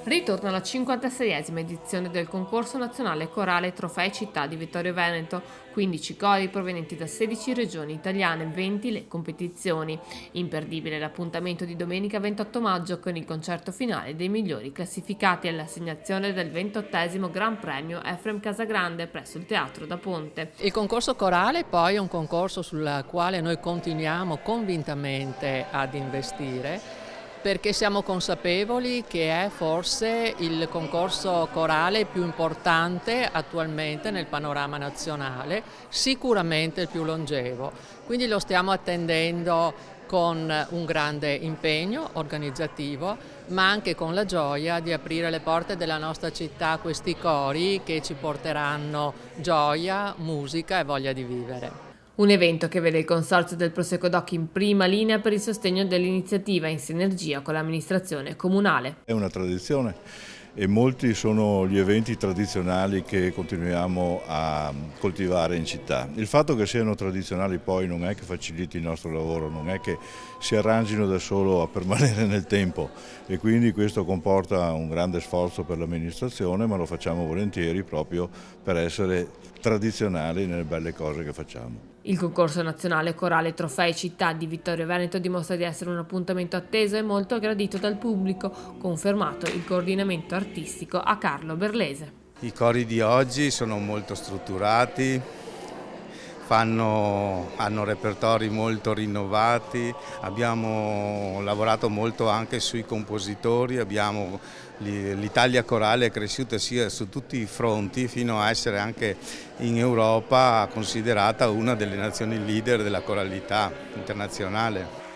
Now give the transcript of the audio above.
Ritorna la 56esima edizione del concorso nazionale corale Trofei Città di Vittorio Veneto, 15 cori provenienti da 16 regioni italiane, 20 le competizioni. Imperdibile l'appuntamento di domenica 28 maggio con il concerto finale dei migliori classificati all'assegnazione del 28esimo Gran Premio Efrem Casagrande presso il Teatro da Ponte. Il concorso corale poi è un concorso sul quale noi continuiamo convintamente ad investire, perché siamo consapevoli che è forse il concorso corale più importante attualmente nel panorama nazionale, sicuramente il più longevo, quindi lo stiamo attendendo con un grande impegno organizzativo, ma anche con la gioia di aprire le porte della nostra città a questi cori che ci porteranno gioia, musica e voglia di vivere. Un evento che vede il Consorzio del Prosecco DOC in prima linea per il sostegno dell'iniziativa in sinergia con l'amministrazione comunale. È una tradizione e molti sono gli eventi tradizionali che continuiamo a coltivare in città. Il fatto che siano tradizionali poi non è che faciliti il nostro lavoro, non è che si arrangino da solo a permanere nel tempo e quindi questo comporta un grande sforzo per l'amministrazione, ma lo facciamo volentieri proprio per essere tradizionali nelle belle cose che facciamo. Il concorso nazionale corale Trofei Città di Vittorio Veneto dimostra di essere un appuntamento atteso e molto gradito dal pubblico, confermato il coordinamento artistico a Carlo Berlese. I cori di oggi sono molto strutturati, hanno repertori molto rinnovati, abbiamo lavorato molto anche sui compositori, l'Italia corale è cresciuta sia su tutti i fronti fino a essere anche in Europa considerata una delle nazioni leader della coralità internazionale.